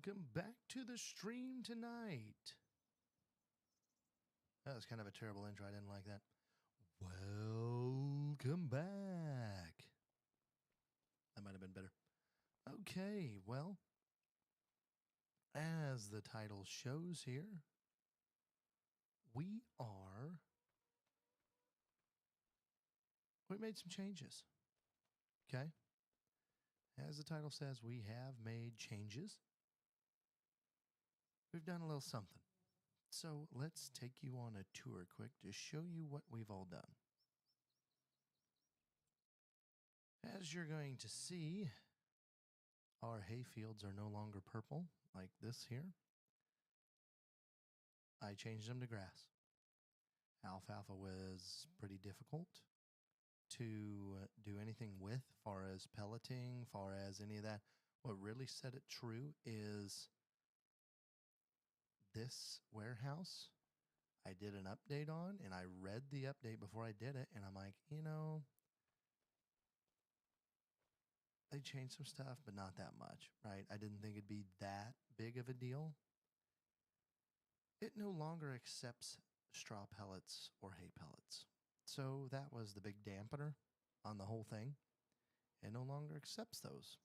welcome back to the stream tonight. That was kind of a terrible intro. I didn't like that. Welcome back. That might have been better. Okay, well, as the title shows here, we made some changes. Okay? As the title says, we have made changes. We've done a little something. So let's take you on a tour quick to show you what we've all done. As you're going to see, our hay fields are no longer purple like this here. I changed them to grass. Alfalfa was pretty difficult to do anything with, far as pelleting, far as any of that. What really set it true is this warehouse I did an update on, and I read the update before I did it, and I'm like, you know, they changed some stuff, but not that much, right? I didn't think it'd be that big of a deal. It no longer accepts straw pellets or hay pellets. So that was the big dampener on the whole thing. It no longer accepts those.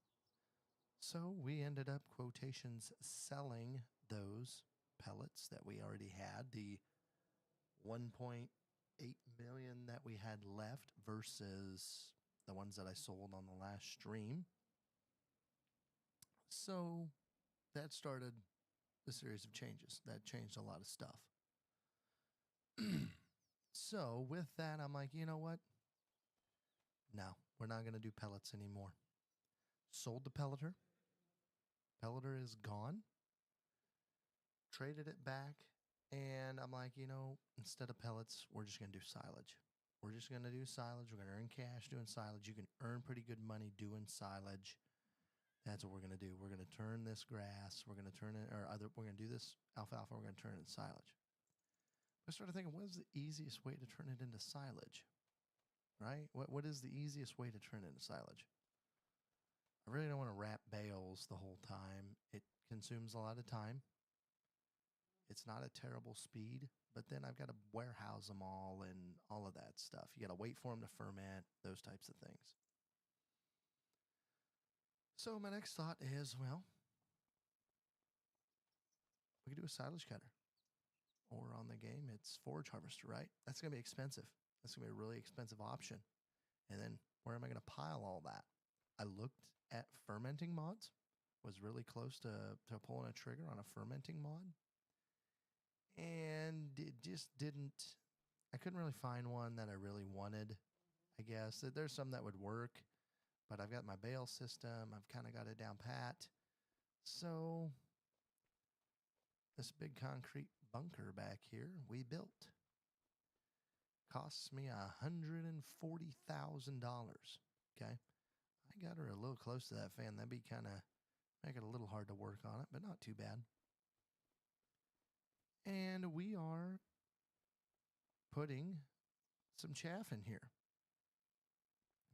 So we ended up, quotations, selling those pellets that we already had, the 1.8 million that we had left versus the ones that I sold on the last stream. So that started the series of changes. That changed a lot of stuff. So with that, I'm like, you know what? No, we're not going to do pellets anymore. Sold the pelleter. Pelleter is gone. Traded it back. And I'm like, you know, instead of pellets, we're just going to do silage. We're just going to do silage. We're going to earn cash doing silage. You can earn pretty good money doing silage. That's what we're going to do. We're going to turn this grass. We're going to turn it, we're going to do this alfalfa. We're going to turn it into silage. I started thinking, what is the easiest way to turn it into silage? Right? What is the easiest way to turn it into silage? I really don't want to wrap bales the whole time. It consumes a lot of time. It's not a terrible speed, but then I've got to warehouse them all and all of that stuff. You got to wait for them to ferment, those types of things. So my next thought is, well, we could do a silage cutter. Or on the game, it's forage harvester, right? That's going to be expensive. That's going to be a really expensive option. And then where am I going to pile all that? I looked at fermenting mods. Was really close to pulling a trigger on a fermenting mod. And it just didn't, I couldn't really find one that I really wanted, I guess. There's some that would work, but I've got my bale system. I've kind of got it down pat. So this big concrete bunker back here we built. Costs me $140,000. Okay. I got her a little close to that fan. That'd be kind of, make it a little hard to work on it, but not too bad. And we are putting some chaff in here.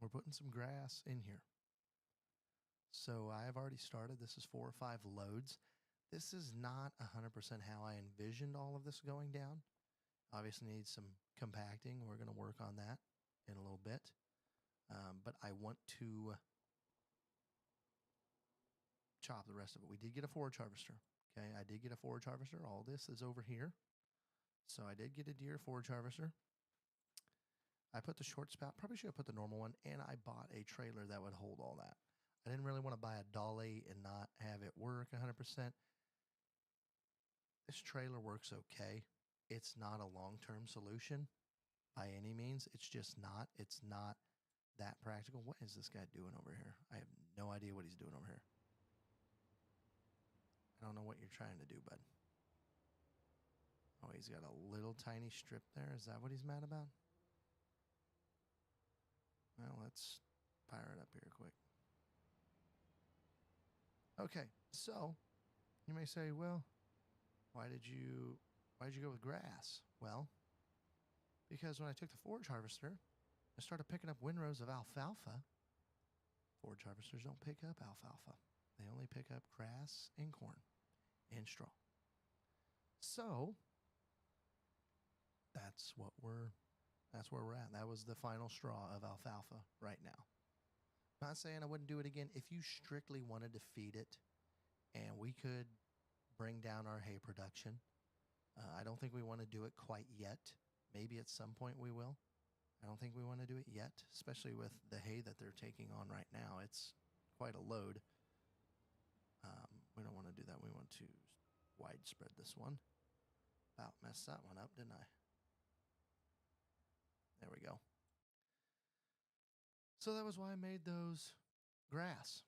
We're putting some grass in here. So I've already started. This is 4 or 5 loads. This is not 100% how I envisioned all of this going down. Obviously needs some compacting. We're going to work on that in a little bit. But I want to chop the rest of it. We did get a forage harvester. Okay, I did get a forage harvester. All this is over here. So I did get a Deere forage harvester. I put the short spout. Probably should have put the normal one. And I bought a trailer that would hold all that. I didn't really want to buy a dolly and not have it work 100%. This trailer works okay. It's not a long-term solution by any means. It's just not. It's not that practical. What is this guy doing over here? I have no idea what he's doing over here. I don't know what you're trying to do, bud. Oh, he's got a little tiny strip there. Is that what he's mad about? Well, let's fire it up here quick. Okay, so you may say, well, why did you go with grass? Well, because when I took the forage harvester, I started picking up windrows of alfalfa. Forage harvesters don't pick up alfalfa. They only pick up grass and corn. and straw. So that's where we're at. That was the final straw of alfalfa right now. Not saying I wouldn't do it again. If you strictly wanted to feed it and we could bring down our hay production, I don't think we want to do it quite yet. Maybe at some point we will. I don't think we want to do it yet, especially with the hay that they're taking on right now. It's quite a load. We don't want to do that. We want to widespread this one. About messed that one up, didn't I? There we go. So that was why I made those grass.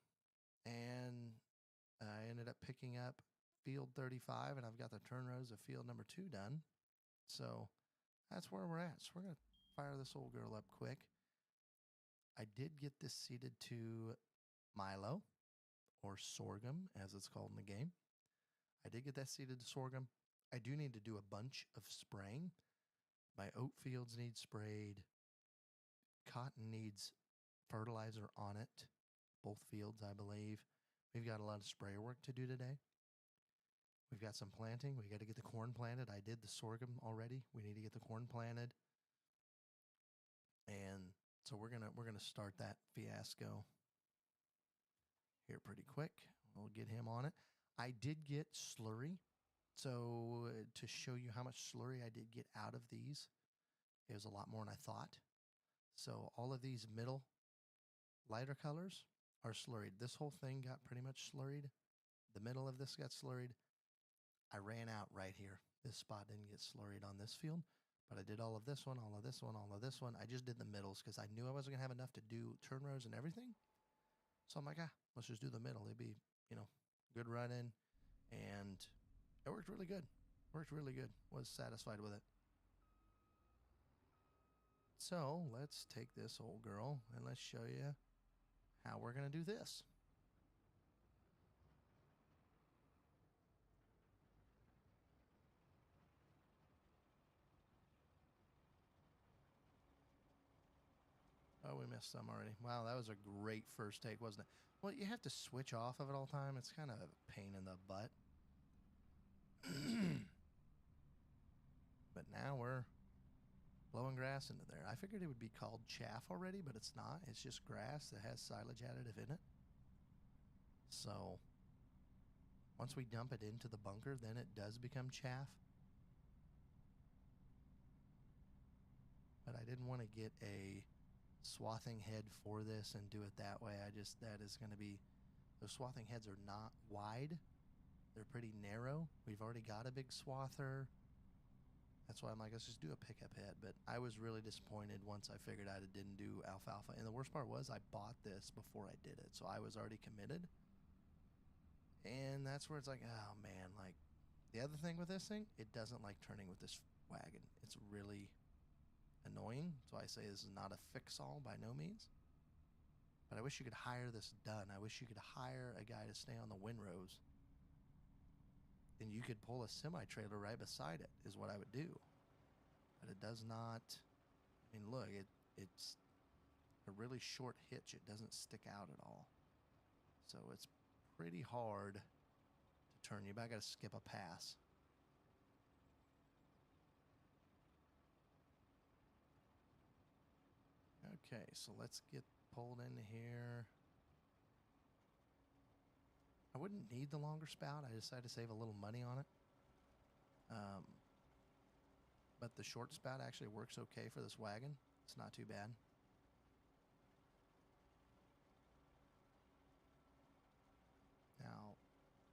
And I ended up picking up field 35, and I've got the turn rows of field number 2 done. So that's where we're at. So we're going to fire this old girl up quick. I did get this seeded to Milo, or sorghum, as it's called in the game. I did get that seeded to sorghum. I do need to do a bunch of spraying. My oat fields need sprayed. Cotton needs fertilizer on it. Both fields, I believe. We've got a lot of sprayer work to do today. We've got some planting. We got to get the corn planted. I did the sorghum already. We need to get the corn planted. And so we're gonna start that fiasco here pretty quick. We'll get him on it. I did get slurry. So to show you how much slurry I did get out of these, it was a lot more than I thought. So all of these middle lighter colors are slurried. This whole thing got pretty much slurried. The middle of this got slurried. I ran out right here. This spot didn't get slurried on this field, but I did all of this one, all of this one, all of this one. I just did the middles because I knew I wasn't going to have enough to do turn rows and everything. So I'm like, let's just do the middle. It'd be, good run-in, and it worked really good. Worked really good. Was satisfied with it. So let's take this old girl and let's show you how we're going to do this. Oh, we missed some already. Wow, that was a great first take, wasn't it? Well, you have to switch off of it all the time. It's kind of a pain in the butt. But now we're blowing grass into there. I figured it would be called chaff already, but it's not. It's just grass that has silage additive in it. So once we dump it into the bunker, then it does become chaff. But I didn't want to get a swathing head for this and do it that way. That is going to be, those swathing heads are not wide. They're pretty narrow. We've already got a big swather. That's why I'm like, let's just do a pickup head. But I was really disappointed once I figured out it didn't do alfalfa. And the worst part was I bought this before I did it. So I was already committed. And that's where it's like, oh man, like the other thing with this thing, it doesn't like turning with this wagon. It's really annoying. So I say this is not a fix-all by no means. But I wish you could hire this done. I wish you could hire a guy to stay on the windrows. And you could pull a semi-trailer right beside it is what I would do. But it does not, I mean, look, it's a really short hitch. It doesn't stick out at all. So it's pretty hard to turn. You might got to skip a pass. Okay, so let's get pulled into here. I wouldn't need the longer spout. I decided to save a little money on it. But the short spout actually works okay for this wagon. It's not too bad. Now,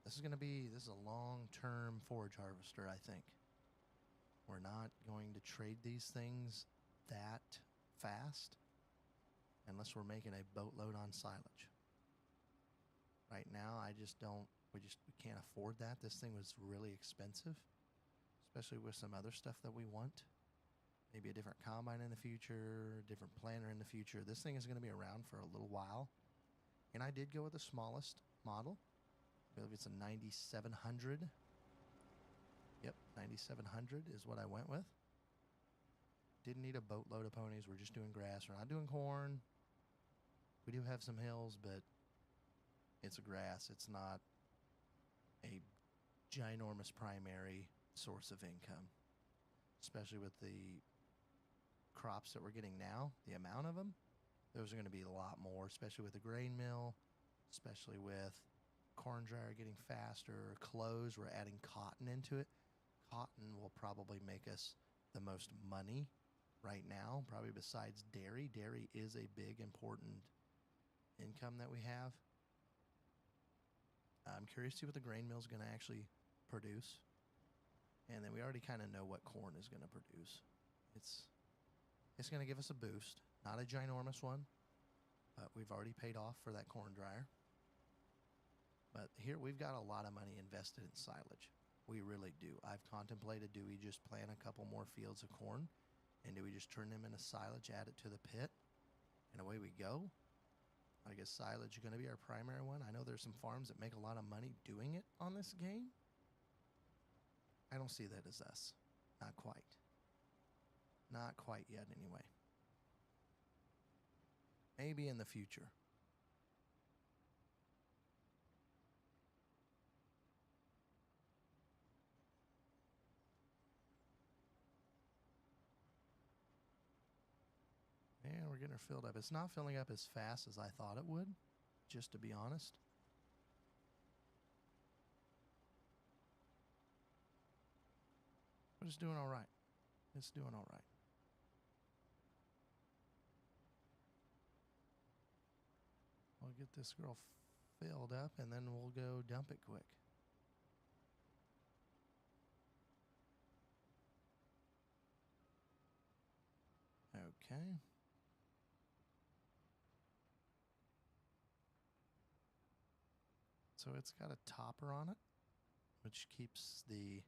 this is a long-term forage harvester, I think. We're not going to trade these things that fast unless we're making a boatload on silage. Right now, we can't afford that. This thing was really expensive, especially with some other stuff that we want. Maybe a different combine in the future, a different planter in the future. This thing is going to be around for a little while. And I did go with the smallest model. I believe it's a 9700. Yep, 9700 is what I went with. Didn't need a boatload of ponies. We're just doing grass. We're not doing corn. We do have some hills, but it's a grass. It's not a ginormous primary source of income, especially with the crops that we're getting now, the amount of them. Those are going to be a lot more, especially with the grain mill, especially with corn dryer getting faster, clothes, we're adding cotton into it. Cotton will probably make us the most money right now, probably besides dairy. Dairy is a big, important income that we have. I'm curious to see what the grain mill is going to actually produce. And then we already kind of know what corn is going to produce. It's going to give us a boost, not a ginormous one, but we've already paid off for that corn dryer. But here we've got a lot of money invested in silage. We really do. I've contemplated, do we just plant a couple more fields of corn and do we just turn them into silage, add it to the pit, and away we go? I guess silage is going to be our primary one. I know there's some farms that make a lot of money doing it on this game. I don't see that as us. Not quite. Not quite yet, anyway. Maybe in the future. And we're getting her filled up. It's not filling up as fast as I thought it would, just to be honest. But it's doing all right. It's doing all right. I'll get this girl filled up and then we'll go dump it quick. Okay. So it's got a topper on it, which keeps the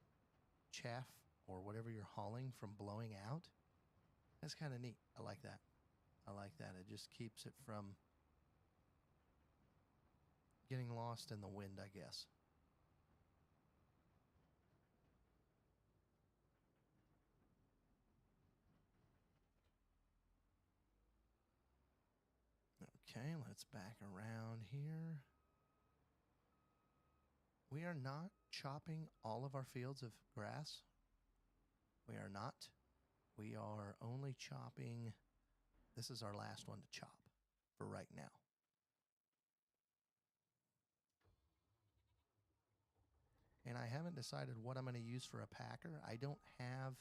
chaff or whatever you're hauling from blowing out. That's kind of neat. I like that. I like that. It just keeps it from getting lost in the wind, I guess. Okay, let's back around here. We are not chopping all of our fields of grass. We are not. We are only chopping. This is our last one to chop for right now. And I haven't decided what I'm going to use for a packer. I don't have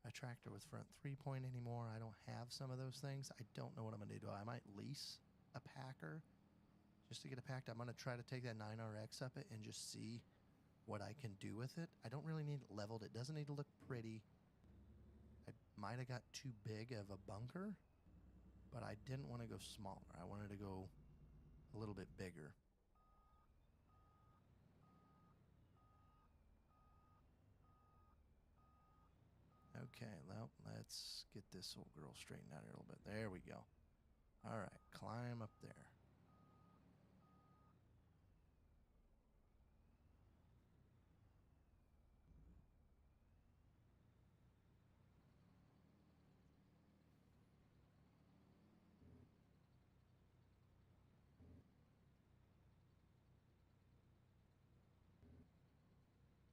a tractor with front 3-point anymore. I don't have some of those things. I don't know what I'm going to do. I might lease a packer just to get it packed. I'm going to try to take that 9RX up it and just see what I can do with it. I don't really need it leveled. It doesn't need to look pretty. I might have got too big of a bunker, but I didn't want to go smaller. I wanted to go a little bit bigger. Okay, well, let's get this old girl straightened out here a little bit. There we go. All right, climb up there.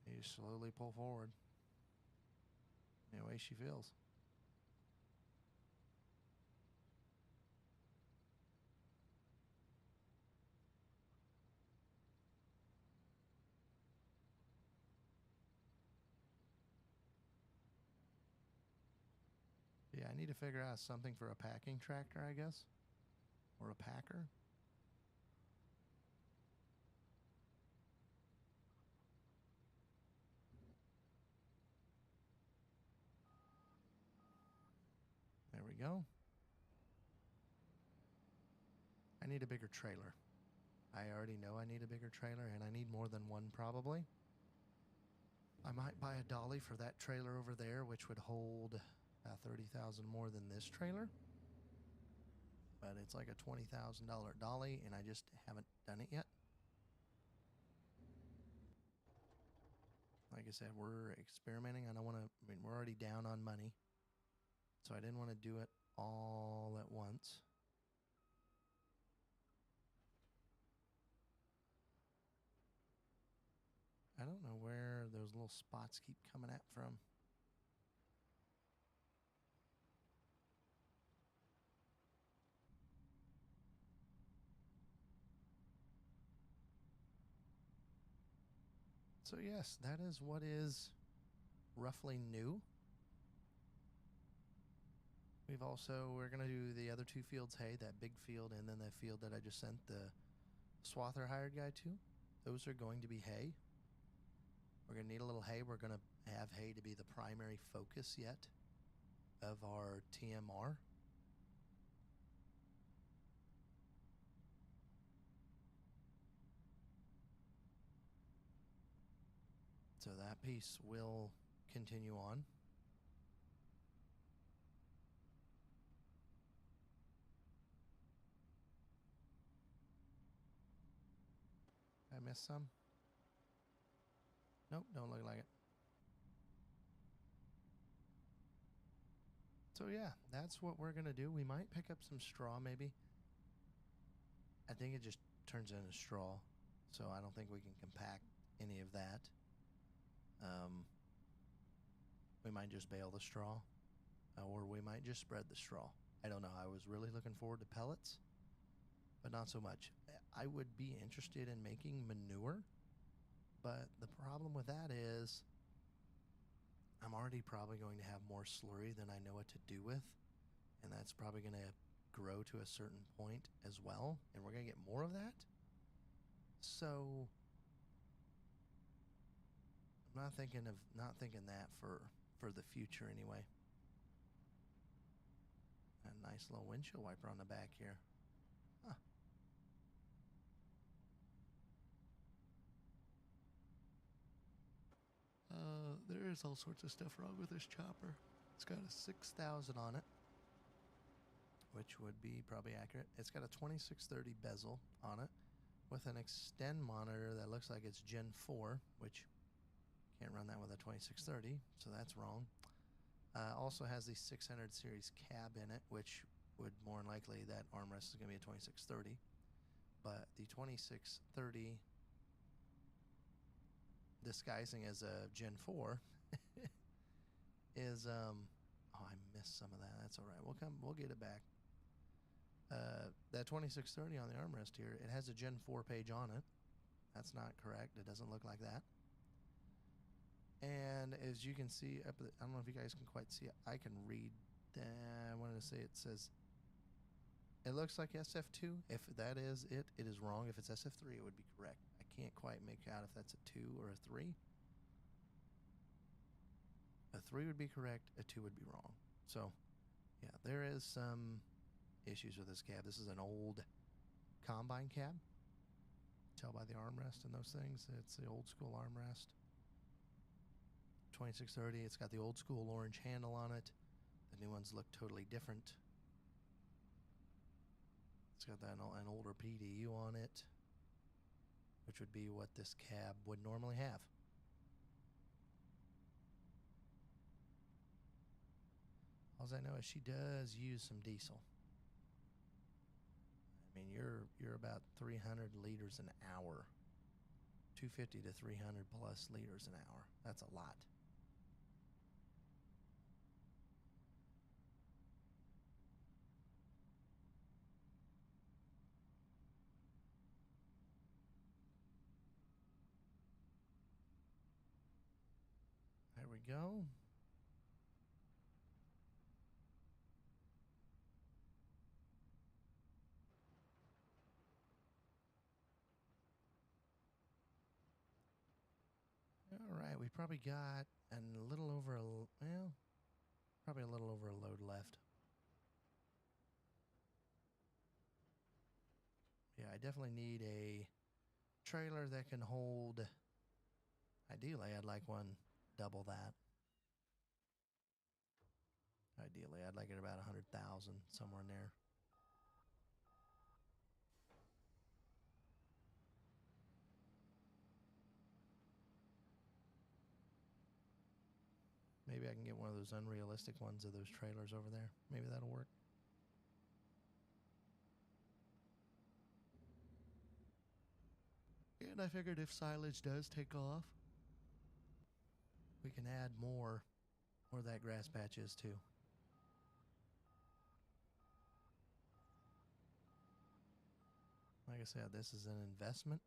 You slowly pull forward. The way she feels. Yeah, I need to figure out something for a packing tractor, I guess. Or a packer. There we go. I need a bigger trailer. I already know I need a bigger trailer, and I need more than one probably. I might buy a dolly for that trailer over there, which would hold about 30,000 more than this trailer. But it's like a $20,000 dolly, and I just haven't done it yet. Like I said, we're experimenting. I don't want to, I mean, we're already down on money. So I didn't want to do it all at once. I don't know where little spots keep coming at from. So yes, that is what is roughly new. We're going to do the other 2 fields hay, that big field and then the field that I just sent the swather hired guy to. Those are going to be hay. We're going to need a little hay. We're going to have hay to be the primary focus yet of our TMR. So that piece will continue on. I missed some? Nope, don't look like it. So yeah, that's what we're going to do. We might pick up some straw maybe. I think it just turns into straw, so I don't think we can compact any of that. We might just bale the straw, or we might just spread the straw. I don't know. I was really looking forward to pellets, but not so much. I would be interested in making manure, but the problem with that is I'm already probably going to have more slurry than I know what to do with, and that's probably going to grow to a certain point as well, and we're going to get more of that. So I'm not thinking that for the future anyway. A nice little windshield wiper on the back here. Huh. There is all sorts of stuff wrong with this chopper. It's got a 6,000 on it, which would be probably accurate. It's got a 2630 bezel on it with an extend monitor that looks like it's Gen 4, which can't run that with a 2630, so that's wrong. Also has the 600 series cab in it, which would more than likely that armrest is going to be a 2630. But the 2630 disguising as a Gen 4 is oh, I missed some of that. That's all right. We'll get it back. That 2630 on the armrest here, it has a Gen 4 page on it. That's not correct. It doesn't look like that. And as you can see up at I don't know if you guys can quite see it. I can read I wanted to say it says it looks like SF2. If that is it, it is wrong. If it's SF3, it would be correct. I can't quite make out if that's a 2 or a 3. A 3 would be correct, a 2 would be wrong. So yeah, there is some issues with this cab. This is an old combine cab. Tell by the armrest and those things. It's the old school armrest. 2630, it's got the old school orange handle on it. The new ones look totally different. It's got an older PDU on it, which would be what this cab would normally have. All I know is she does use some diesel. I mean, you're about 300 liters an hour. 250 to 300 plus liters an hour. That's a lot. There we go. All right, we probably got a little over probably a little over a load left. Yeah, I definitely need a trailer that can hold, ideally I'd like one double that. Ideally, I'd like it about 100,000, somewhere in there. Maybe I can get one of those unrealistic ones of those trailers over there. Maybe that'll work. And I figured if silage does take off, We can add more where that grass patch is too. Like I said, this is an investment.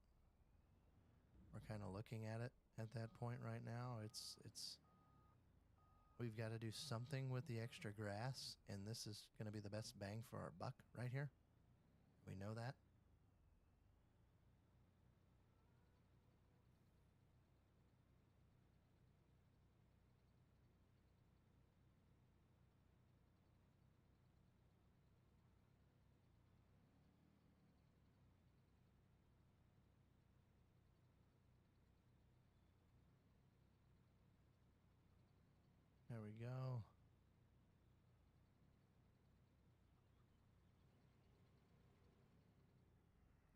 We're kind of looking at it at that point right now. We've got to do something with the extra grass, and this is going to be the best bang for our buck right here. We know that. There we go.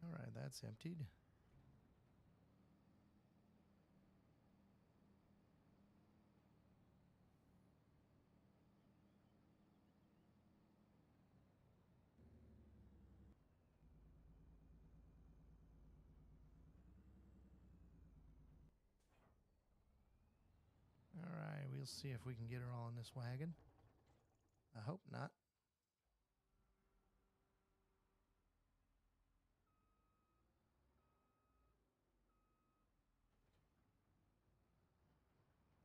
All right, that's emptied. All right, we'll see if we can get her all in this wagon. I hope not.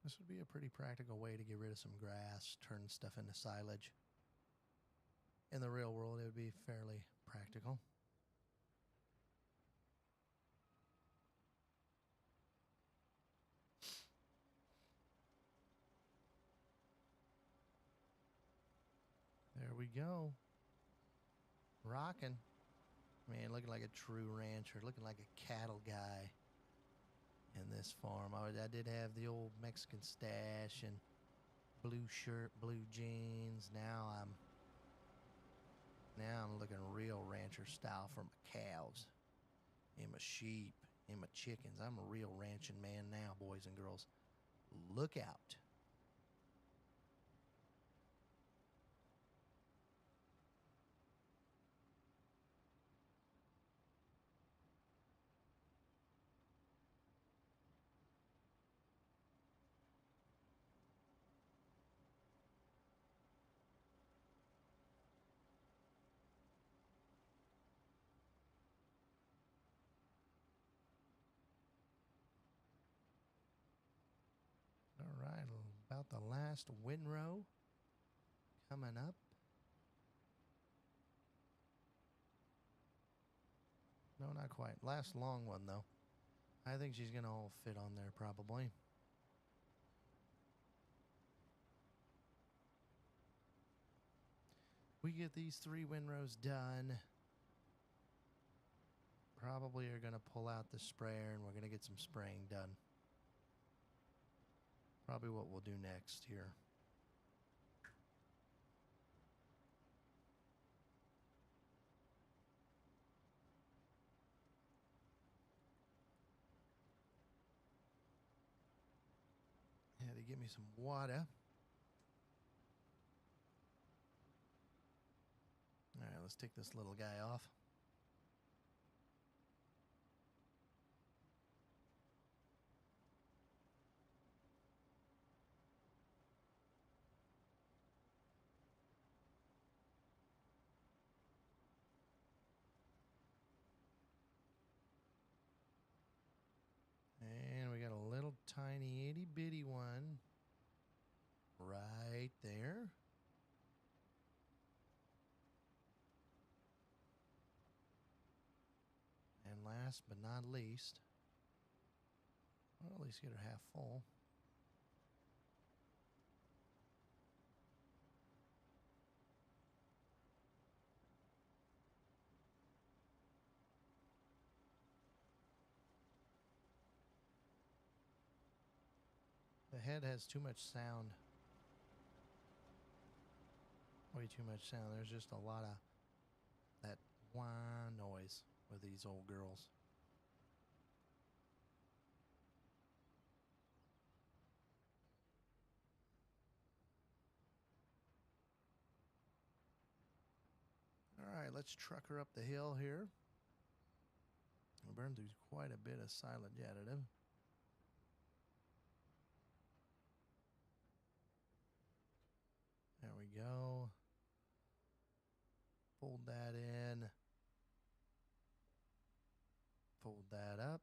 This would be a pretty practical way to get rid of some grass, turn stuff into silage. In the real world, it would be fairly practical. There we go. Rocking. Man, looking like a true rancher, looking like a cattle guy in this farm. I did have the old Mexican stash and blue shirt, blue jeans. Now I'm looking real rancher style for my cows and my sheep and my chickens. I'm a real ranching man now, boys and girls. Look out. All right, about the last windrow coming up. No, not quite. Last long one, though. I think she's going to all fit on there, probably. We get these 3 windrows done. Probably are going to pull out the sprayer, and we're going to get some spraying done. Probably what we'll do next here. Yeah, to give me some water. All right, let's take this little guy off. And we got a little tiny itty bitty one right there. And last but not least, I'll at least get her half full. The head has too much sound. Way too much sound. There's just a lot of that wah noise with these old girls. All right, let's truck her up the hill here. We burned through quite a bit of silage additive. go. Fold that in. Fold that up.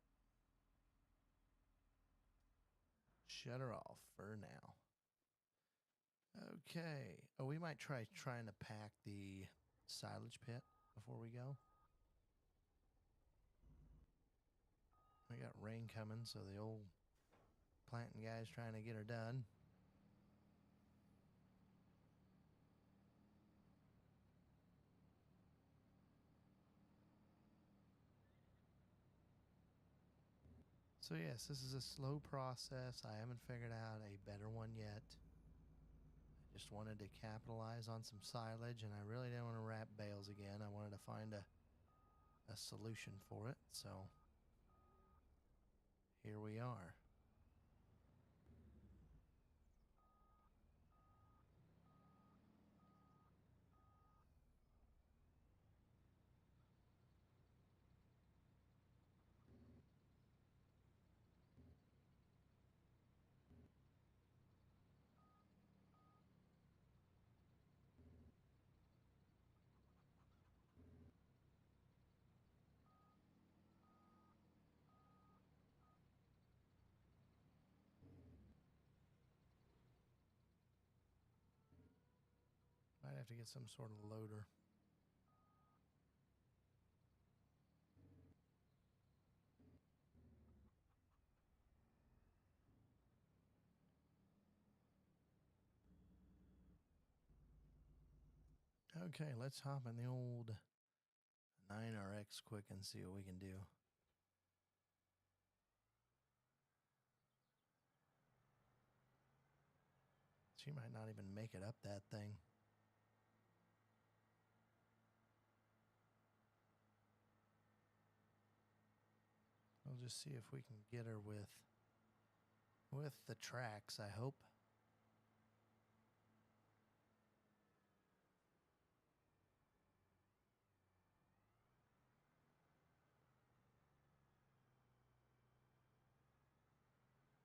Shut her off for now. Okay. Oh, we might try trying to pack the silage pit before we go. We got rain coming, so the old planting guy's trying to get her done. So yes, this is a slow process. I haven't figured out a better one yet. I just wanted to capitalize on some silage, and I really didn't want to wrap bales again. I wanted to find a solution for it, so here we are. Might have to get some sort of loader. Okay, let's hop in the old 9RX quick and see what we can do. She might not even make it up that thing. We'll just see if we can get her with the tracks, I hope.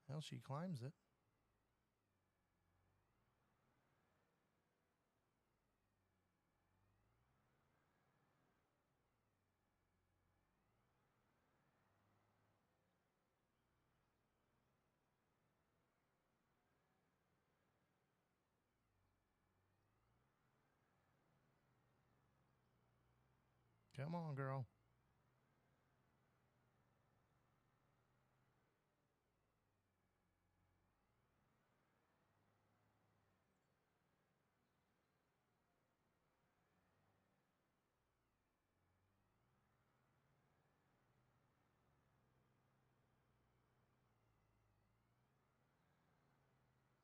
Well, she climbs it. Come on, girl.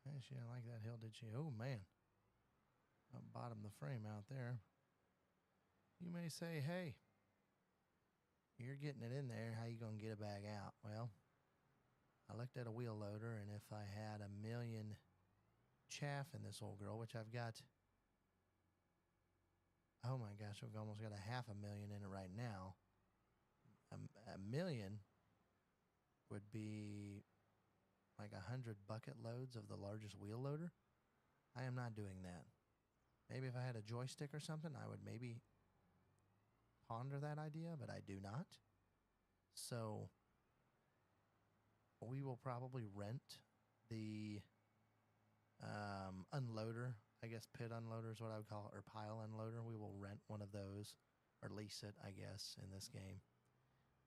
Hey, she didn't like that hill, did she? Oh, man. I'll bottom the frame out there. You may say, hey, you're getting it in there. How you going to get it back out? Well, I looked at a wheel loader, and if I had a million chaff in this old girl, which I've got, oh my gosh, I've almost got a 500,000 in it right now. A million would be like 100 bucket loads of the largest wheel loader. I am not doing that. Maybe if I had a joystick or something, I would maybe ponder that idea, but I do not. So we will probably rent the unloader. I guess pit unloader is what I would call it, or pile unloader. We will rent one of those, or lease it, I guess, in this game.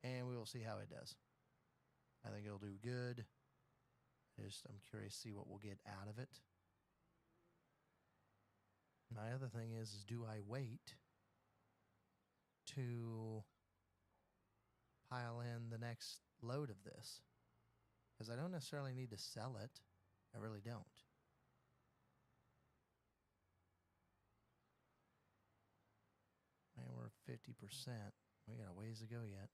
And we will see how it does. I think it'll do good. I'm curious to see what we'll get out of it. My other thing is do I wait to pile in the next load of this? Because I don't necessarily need to sell it. I really don't. Man, we're 50%. We got a ways to go yet.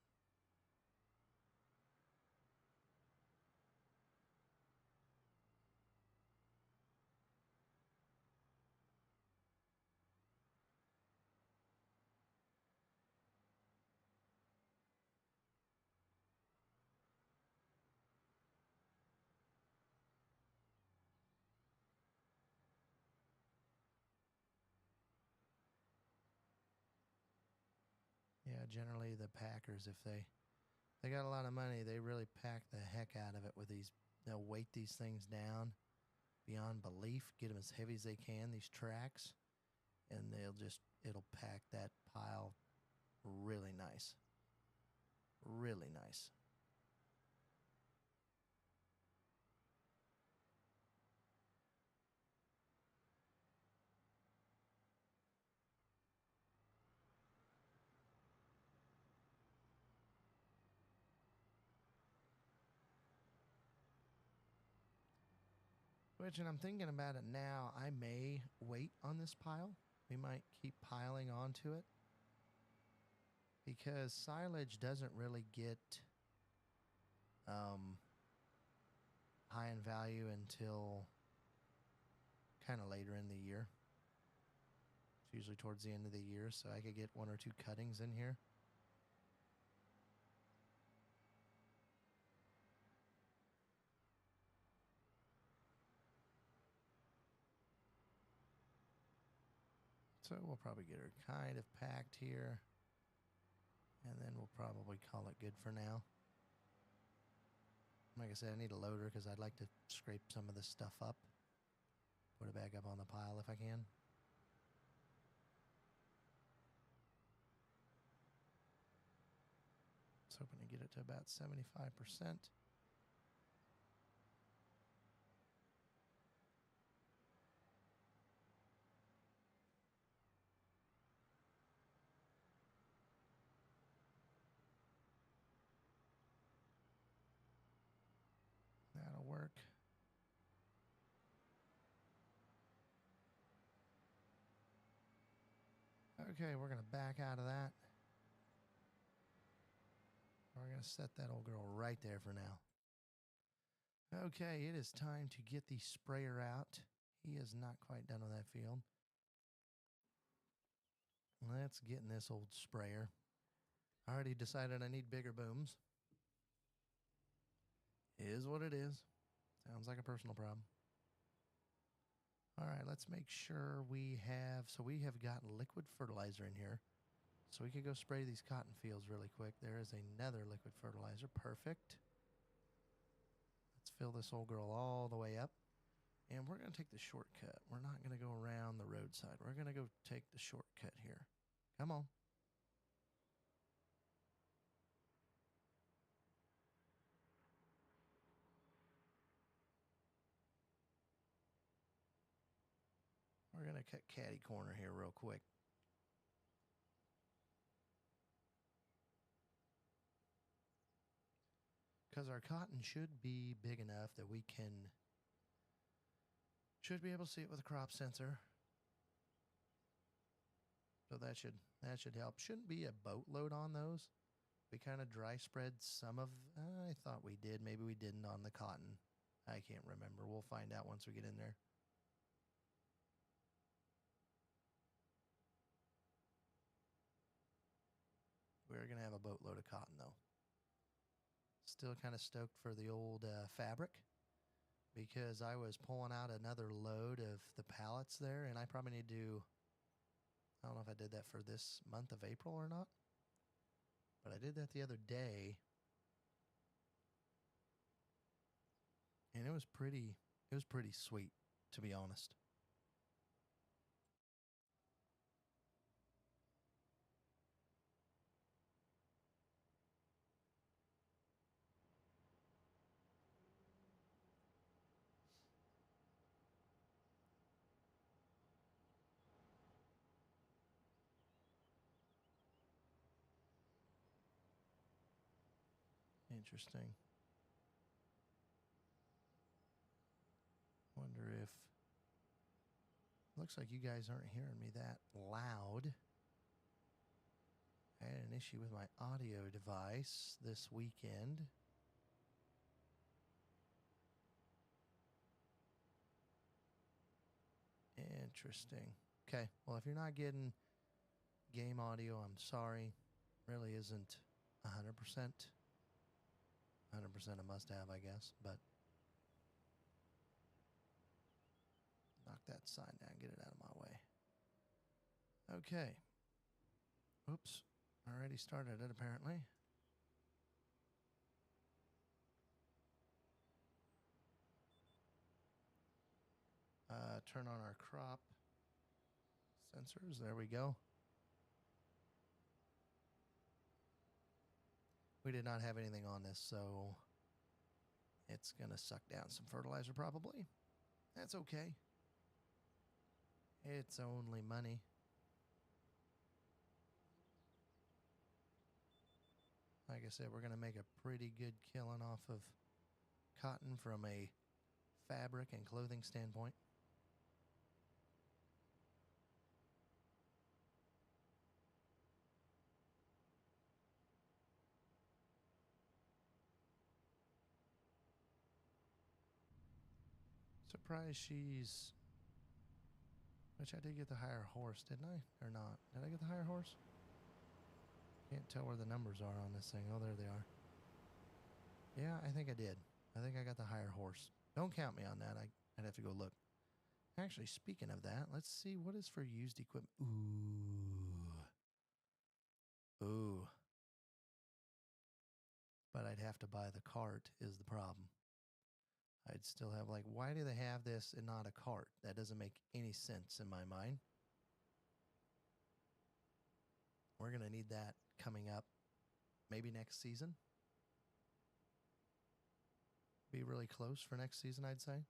Yeah, generally the packers, if they got a lot of money, they really pack the heck out of it with these. They'll weight these things down beyond belief, get them as heavy as they can, these tracks, and it'll pack that pile really nice. Really nice. Which, and I'm thinking about it now, I may wait on this pile. We might keep piling onto it because silage doesn't really get high in value until kind of later in the year. It's usually towards the end of the year, so I could get 1 or 2 cuttings in here. So we'll probably get her kind of packed here, and then we'll probably call it good for now. Like I said, I need a loader because I'd like to scrape some of this stuff up, put it back up on the pile if I can. Just hoping to get it to about 75%. That'll work. Okay, we're going to back out of that. We're going to set that old girl right there for now. Okay, it is time to get the sprayer out. He is not quite done with that field. Let's get in this old sprayer. I already decided I need bigger booms. Is what it is. Sounds like a personal problem. All right, let's make sure we have got liquid fertilizer in here. So we could go spray these cotton fields really quick. There is another liquid fertilizer. Perfect. Let's fill this old girl all the way up. And we're going to take the shortcut. We're not going to go around the roadside. We're going to go take the shortcut here. Come on. We're going to cut catty corner here real quick. Because our cotton should be big enough that we should be able to see it with a crop sensor. So that should help. Shouldn't be a boatload on those. We kind of dry spread some of, I thought we did. Maybe we didn't on the cotton. I can't remember. We'll find out once we get in there. We're going to have a boatload of cotton, though. Still kind of stoked for the old fabric because I was pulling out another load of the pallets there, and I probably need to, I don't know if I did that for this month of April or not, but I did that the other day, and it was pretty sweet, to be honest. Interesting. Wonder if, looks like you guys aren't hearing me that loud. I had an issue with my audio device this weekend. Interesting. Okay, well, if you're not getting game audio, I'm sorry. Really isn't 100%. 100% a must-have, I guess, but knock that sign down, get it out of my way. Okay. Oops. Already started it, apparently. Turn on our crop sensors. There we go. We did not have anything on this, so it's going to suck down some fertilizer probably. That's okay. It's only money. Like I said, we're going to make a pretty good killing off of cotton from a fabric and clothing standpoint. Surprised she's... Which I did get the higher horse, didn't I? Or not? Did I get the higher horse? Can't tell where the numbers are on this thing. Oh, there they are. Yeah, I think I did. I think I got the higher horse. Don't count me on that. I'd have to go look. Actually, speaking of that, let's see what is for used equipment. Ooh. But I'd have to buy the cart is the problem. I'd still have like, why do they have this and not a cart? That doesn't make any sense in my mind. We're going to need that coming up maybe next season. Be really close for next season, I'd say.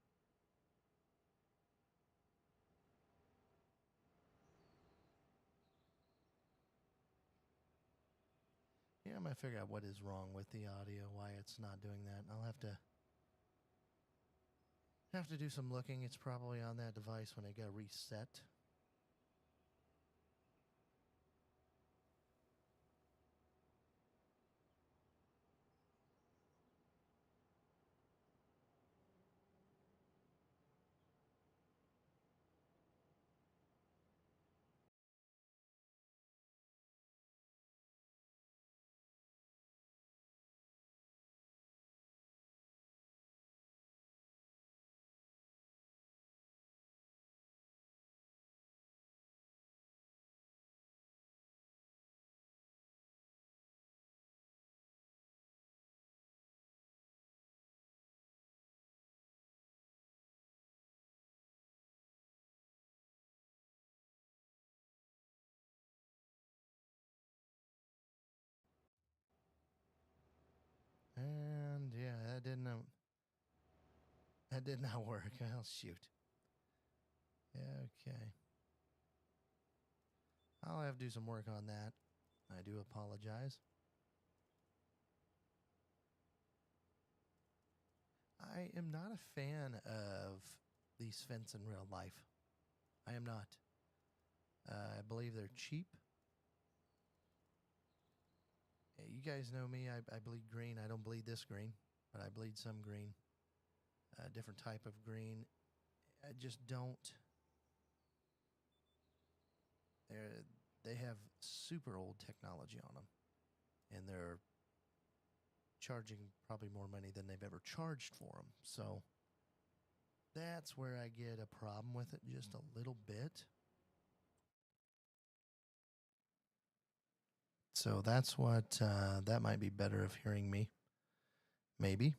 Yeah, I'm going to figure out what is wrong with the audio, why it's not doing that. I'll have to do some looking. It's probably on that device when it got reset. And yeah, that did not work. I'll shoot. Okay. I'll have to do some work on that. I do apologize. I am not a fan of these fence in real life. I am not. I believe they're cheap. You guys know me. I bleed green. I don't bleed this green, but I bleed some green. A different type of green. I just don't. They have super old technology on them, and they're charging probably more money than they've ever charged for them. So that's where I get a problem with it just a little bit. So that's what, that might be better of hearing me. Maybe.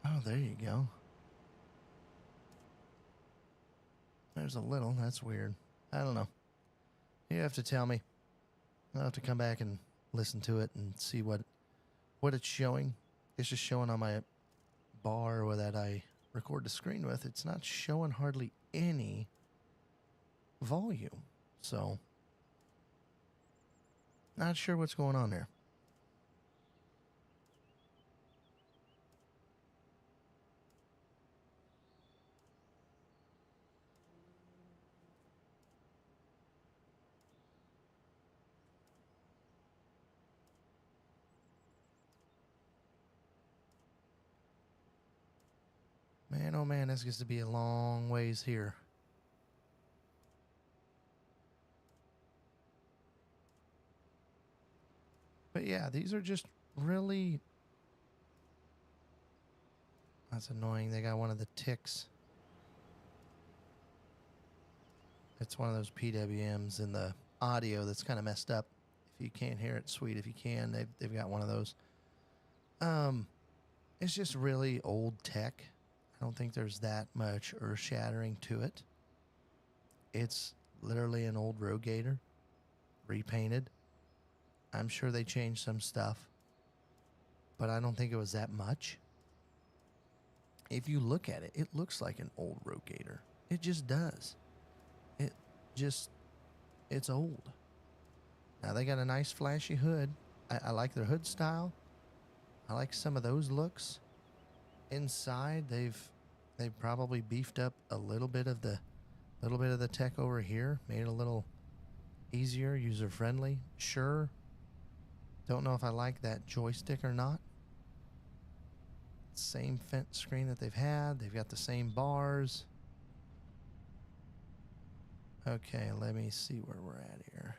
Oh, there you go. There's a little. That's weird. I don't know. You have to tell me. I'll have to come back and listen to it and see what it's showing. It's just showing on my bar that I record the screen with. It's not showing hardly any volume. So, not sure what's going on there. Man, oh man, this gets to be a long ways here. But yeah, these are just really... That's annoying. They got one of the ticks. It's one of those PWMs in the audio that's kind of messed up. If you can't hear it, sweet. If you can, they've got one of those. It's just really old tech. I don't think there's that much earth-shattering to it. It's literally an old Rogator, repainted. I'm sure they changed some stuff, but I don't think it was that much. If you look at it, it looks like an old Rogator. It just does. It's old. Now they got a nice flashy hood. I like their hood style. I like some of those looks. Inside, they've probably beefed up a little bit of the tech over here, made it a little easier, user friendly. Sure. Don't know if I like that joystick or not. Same fence screen that they've had. They've got the same bars. Okay, let me see where we're at here.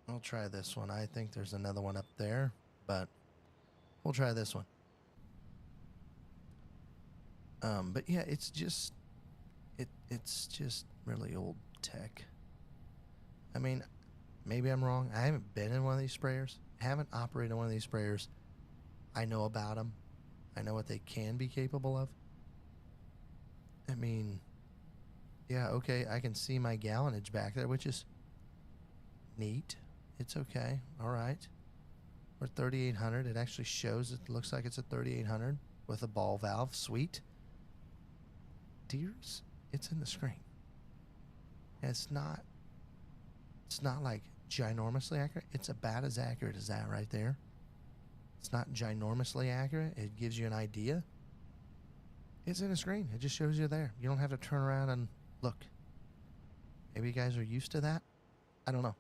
I'll try this one. I think there's another one up there, but we'll try this one. But yeah, it's just really old tech. I mean, maybe I'm wrong. I haven't been in one of these sprayers. I haven't operated one of these sprayers. I know about them. I know what they can be capable of. I mean, yeah, okay, I can see my gallonage back there, which is neat. It's okay. All right. We're 3,800. It actually shows, it looks like it's a 3,800 with a ball valve. Sweet. Deers, it's in the screen. And it's not like ginormously accurate. It's about as accurate as that right there. It's not ginormously accurate. It gives you an idea. It's in the screen. It just shows you there. You don't have to turn around and look. Maybe you guys are used to that. I don't know.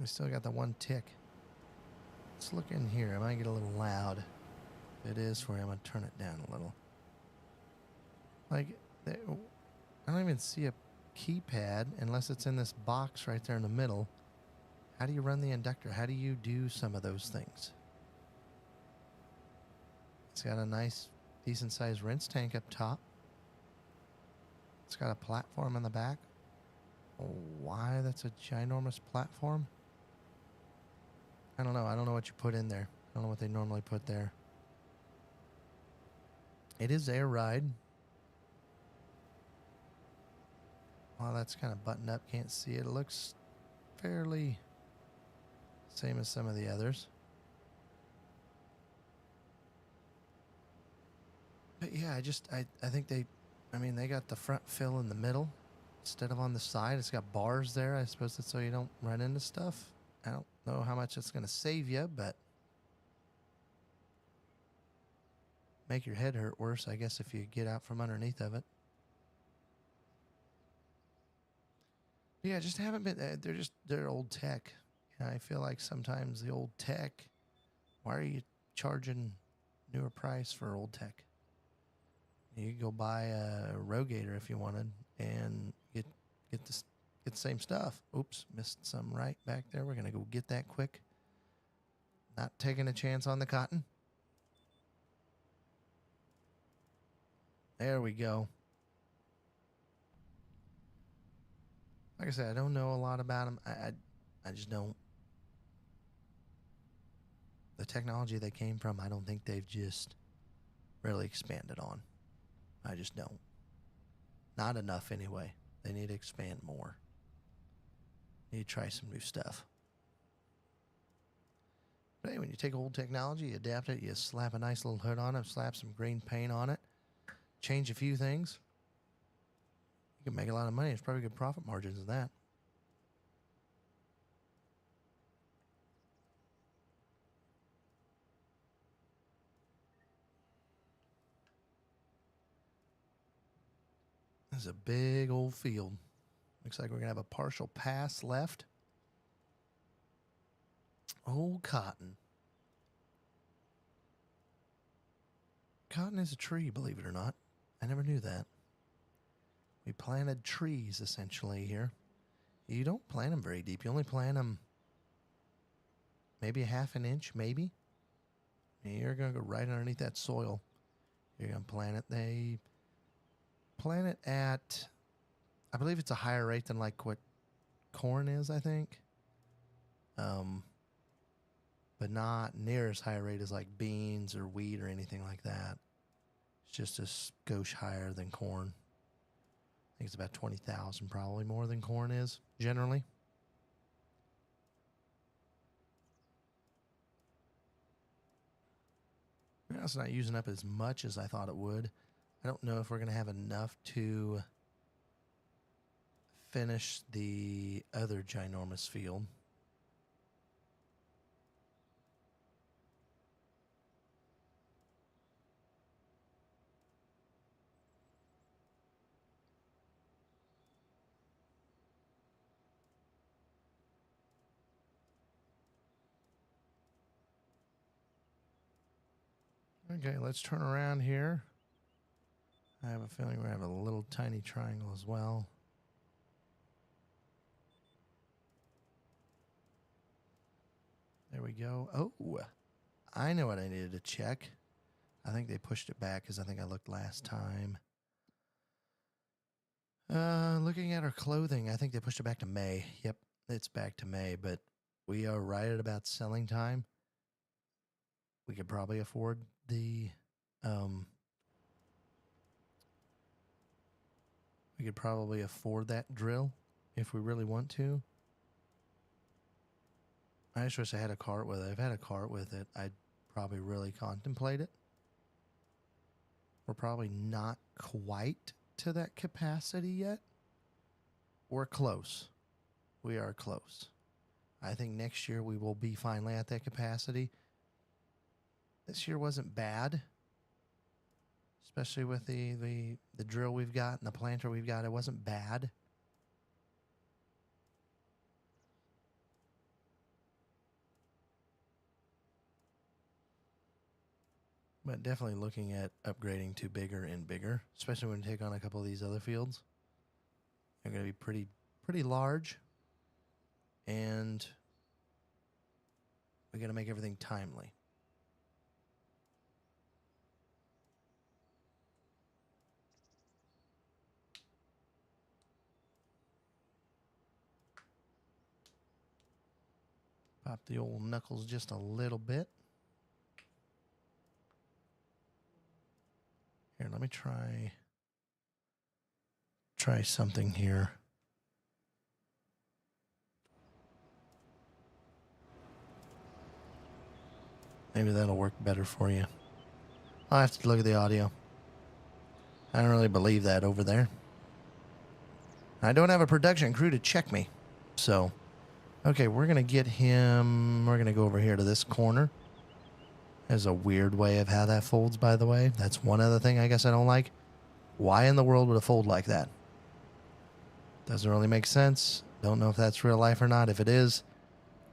We still got the one tick. Let's look in here. It might get a little loud. If it is for you, I'm going to turn it down a little. Like, I don't even see a keypad unless it's in this box right there in the middle. How do you run the inductor? How do you do some of those things? It's got a nice, decent-sized rinse tank up top. It's got a platform on the back. Why that's a ginormous platform? I don't know. I don't know what you put in there. I don't know what they normally put there. It is air ride. Well, that's kind of buttoned up. Can't see it. It looks fairly same as some of the others. But yeah, I think they got the front fill in the middle instead of on the side. It's got bars there. I suppose that's so you don't run into stuff. I don't know how much it's going to save you, but make your head hurt worse, I guess, if you get out from underneath of it. Yeah, just haven't been. They're old tech. And I feel like sometimes the old tech. Why are you charging newer price for old tech? You could go buy a Rogator if you wanted and get the same stuff. Oops, missed some right back there. We're gonna go get that quick. Not taking a chance on the cotton. There we go. Like I said, I don't know a lot about them. I just don't. The technology they came from, I don't think they've just really expanded on. I just don't. Not enough anyway. They need to expand more. Need to try some new stuff. But anyway, when you take old technology, you adapt it, you slap a nice little hood on it, slap some green paint on it, change a few things, you can make a lot of money. It's probably good profit margins in that. This is a big old field. Looks like we're going to have a partial pass left. Old cotton. Cotton is a tree, believe it or not. I never knew that. We planted trees, essentially, here. You don't plant them very deep. You only plant them maybe a half an inch, maybe. And you're going to go right underneath that soil. You're going to plant it. They plant it at, I believe it's a higher rate than like what corn is, I think. But not near as high a rate as like beans or wheat or anything like that. It's just a skosh higher than corn. I think it's about 20,000, probably more than corn is generally. Yeah, it's not using up as much as I thought it would. I don't know if we're going to have enough to finish the other ginormous field. Okay, let's turn around here. I have a feeling we have a little tiny triangle as well. There we go. Oh, I know what I needed to check. I think they pushed it back because I think I looked last time. Looking at our clothing, I think they pushed it back to May. Yep, it's back to May, but we are right at about selling time. We could probably afford the, we could probably afford that drill if we really want to. I just wish I had a cart with it. If I had a cart with it, I'd probably really contemplate it. We're probably not quite to that capacity yet. We're close. We are close. I think next year we will be finally at that capacity. This year wasn't bad, especially with the drill we've got and the planter we've got. It wasn't bad. But definitely looking at upgrading to bigger and bigger, especially when we take on a couple of these other fields. They're going to be pretty large, and we got to make everything timely. Pop the old knuckles just a little bit. Here, let me try something here. Maybe that'll work better for you. I'll have to look at the audio. I don't really believe that over there. I don't have a production crew to check me. So, okay, we're going to get him. We're going to go over here to this corner. There's a weird way of how that folds, by the way. That's one other thing I guess I don't like. Why in the world would it fold like that? Doesn't really make sense. Don't know if that's real life or not. If it is,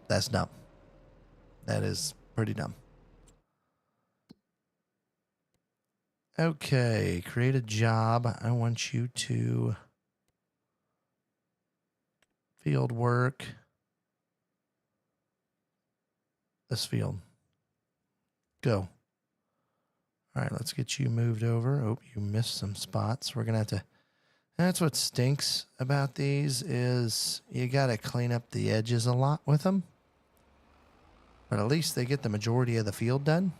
that's dumb. That is pretty dumb. Okay, create a job. I want you to field work this field. Go. All right, let's get you moved over. Oh, you missed some spots. We're going to have to... That's what stinks about these is you got to clean up the edges a lot with them. But at least they get the majority of the field done.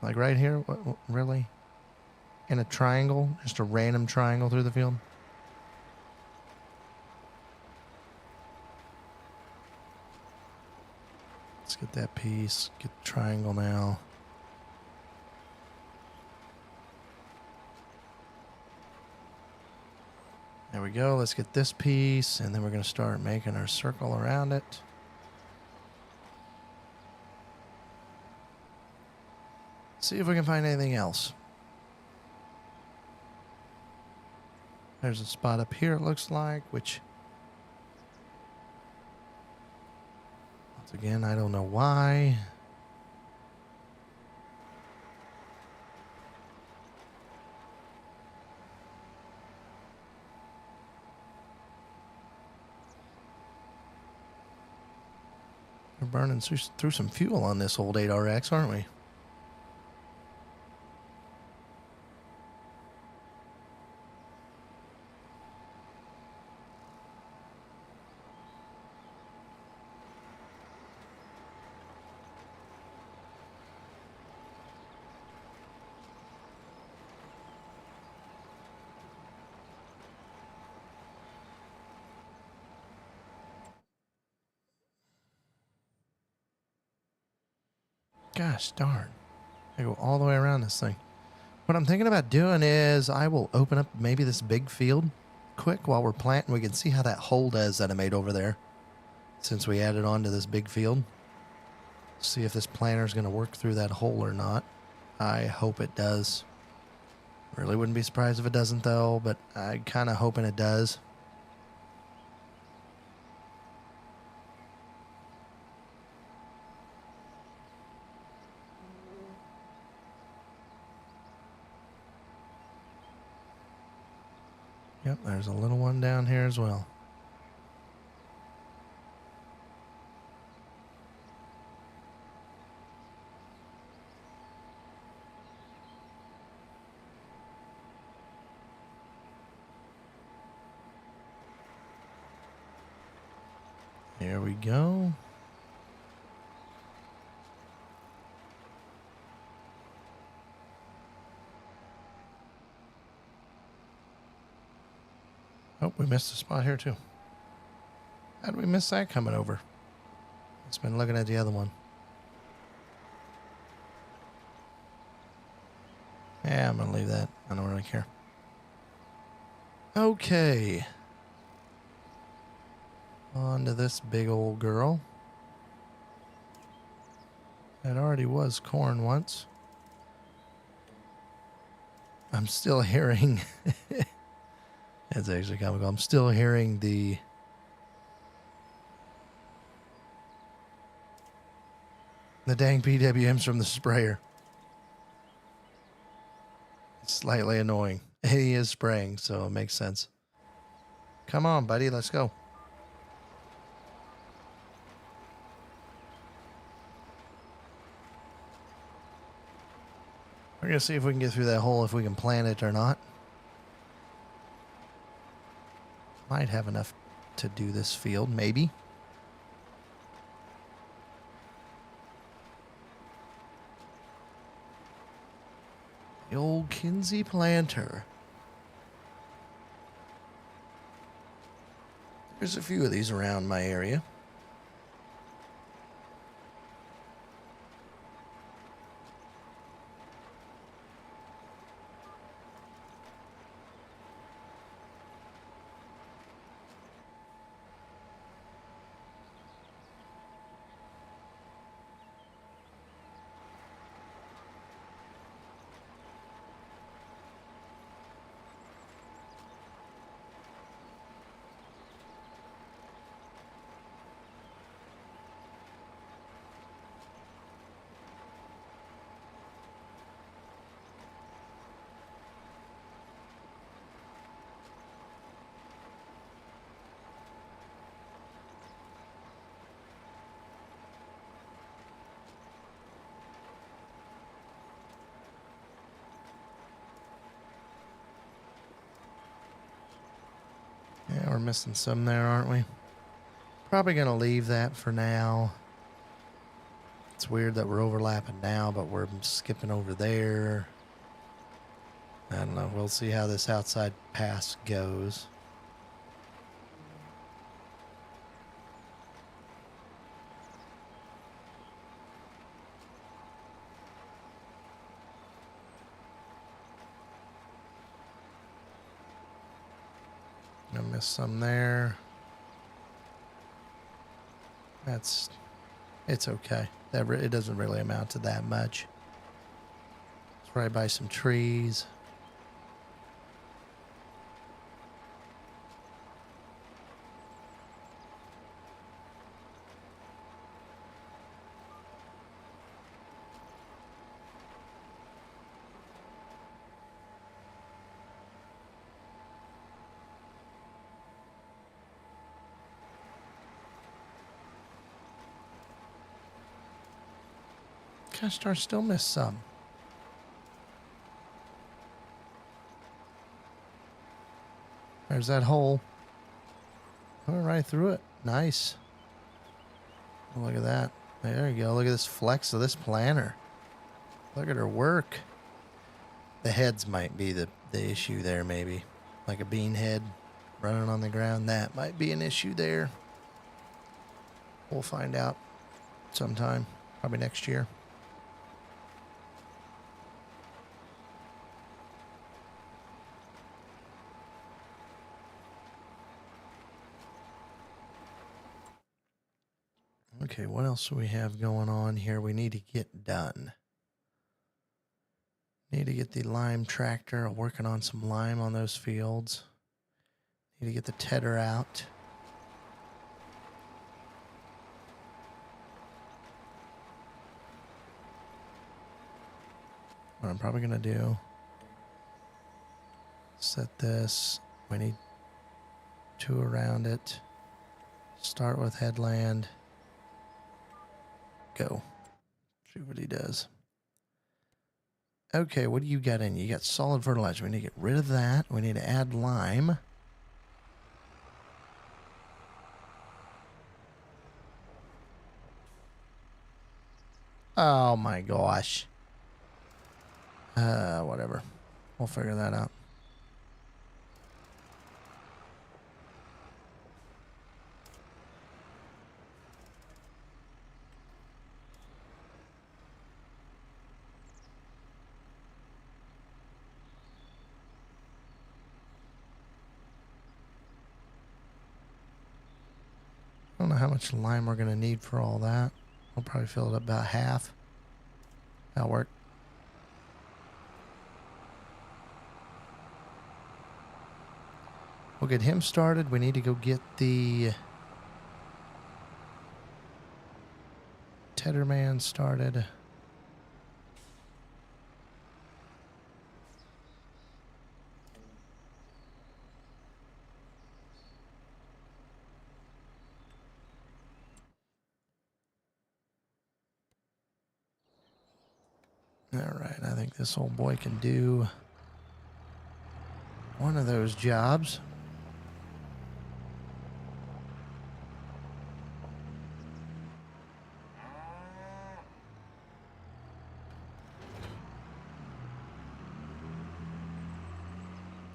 Like right here, what, really? In a triangle? Just a random triangle through the field? Let's get that piece. Get the triangle now. There we go. Let's get this piece, and then we're going to start making our circle around it. See if we can find anything else. There's a spot up here, it looks like, which, once again, I don't know why. We're burning through some fuel on this old 8RX, aren't we? Gosh darn. I go all the way around this thing. What I'm thinking about doing is I will open up maybe this big field quick while we're planting. We can see how that hole does that I made over there since we added on to this big field. See if this planter is going to work through that hole or not. I hope it does. Really wouldn't be surprised if it doesn't though, but I'm kind of hoping it does. Yep, there's a little one down here as well. Here we go. Oh, we missed a spot here too. How did we miss that coming over? It's been looking at the other one. Yeah, I'm going to leave that. I don't really care. Okay. On to this big old girl. That already was corn once. I'm still hearing... It's actually comical. I'm still hearing the... dang PWMs from the sprayer. It's slightly annoying. He is spraying, so it makes sense. Come on, buddy. Let's go. We're going to see if we can get through that hole, if we can plant it or not. Might have enough to do this field, maybe. The old Kinsey planter. There's a few of these around my area. Yeah, we're missing some there, aren't we? Probably going to leave that for now. It's weird that we're overlapping now, but we're skipping over there. I don't know. We'll see how this outside pass goes. I missed some there. It's okay. It doesn't really amount to that much. It's right by some trees. Gosh darn, still missed some. There's that hole. Went right through it. Nice. Look at that. There you go. Look at this flex of this planter. Look at her work. The heads might be the issue there, maybe. Like a bean head running on the ground. That might be an issue there. We'll find out sometime. Probably next year. Okay, what else do we have going on here we need to get done? Need to get the lime tractor working on some lime on those fields. Need to get the tedder out. What I'm probably going to do, set this. We need 2 around it. Start with headland. Go. See what he does. Okay, what do you got in? You got solid fertilizer. We need to get rid of that. We need to add lime. Oh my gosh. Whatever. We'll figure that out. I don't know how much lime we're going to need for all that. We'll probably fill it up about half. That'll work. We'll get him started. We need to go get the tedder man started. All right, I think this old boy can do one of those jobs.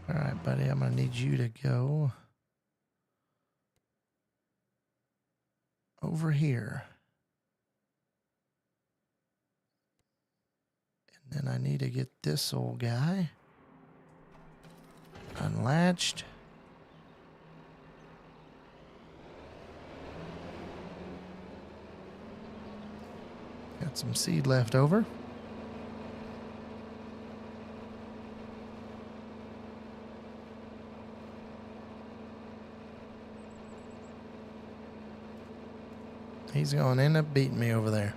All right, buddy, I'm going to need you to go over here. And then I need to get this old guy unlatched. Got some seed left over. He's going to end up beating me over there.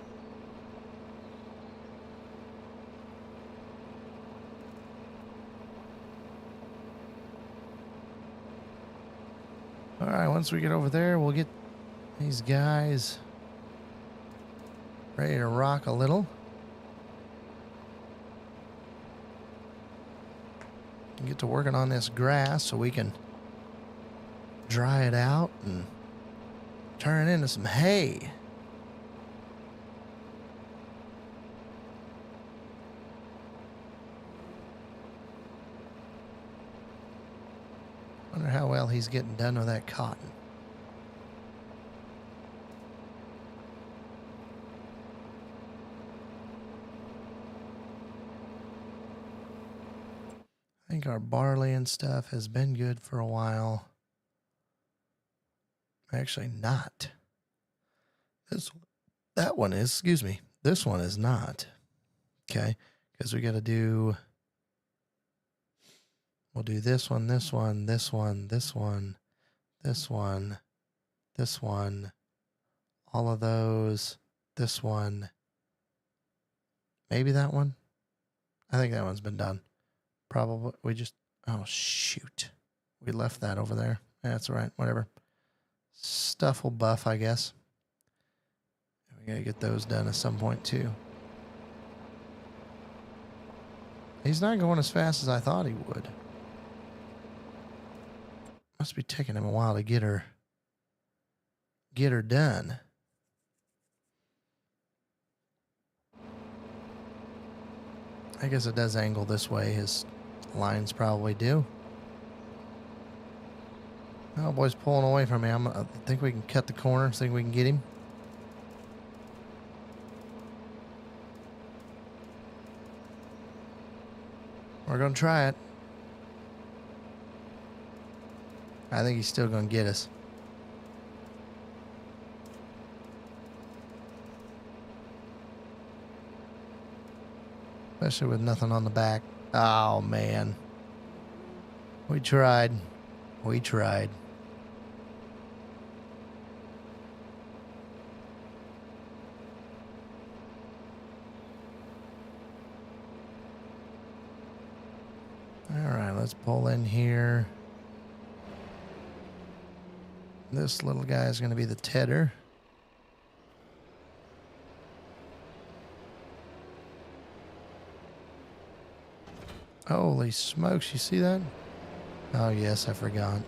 All right, once we get over there, we'll get these guys ready to rock a little. And get to working on this grass so we can dry it out and turn it into some hay. Wonder how well he's getting done with that cotton. I think our barley and stuff has been good for a while. Actually not. That one is, excuse me. This one is not. Okay. Because we got to do, we'll do this one, this one, this one, this one, this one, this one, all of those, this one, maybe that one. I think that one's been done. Probably, we just, oh shoot. We left that over there. That's all right, whatever. Stuff will buff, I guess. We gotta get those done at some point too. He's not going as fast as I thought he would. Must be taking him a while to get her done. I guess it does angle this way. His lines probably do. Oh, boy's pulling away from me. I think we can cut the corner. Think we can get him. We're going to try it. I think he's still going to get us. Especially with nothing on the back. Oh, man. We tried. We tried. All right, let's pull in here. This little guy is going to be the tedder. Holy smokes, you see that? Oh, yes, I forgot.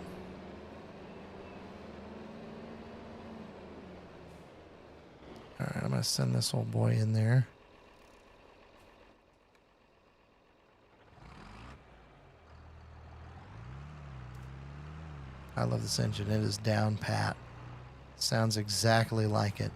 All right, I'm going to send this old boy in there. I love this engine. It is down pat. Sounds exactly like it.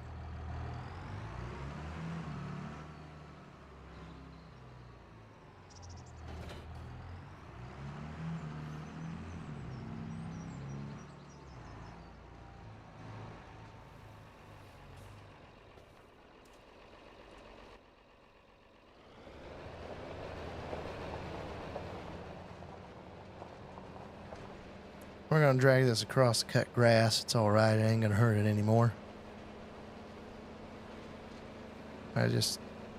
We're going to drag this across the cut grass. It's all right. It ain't going to hurt it anymore. I just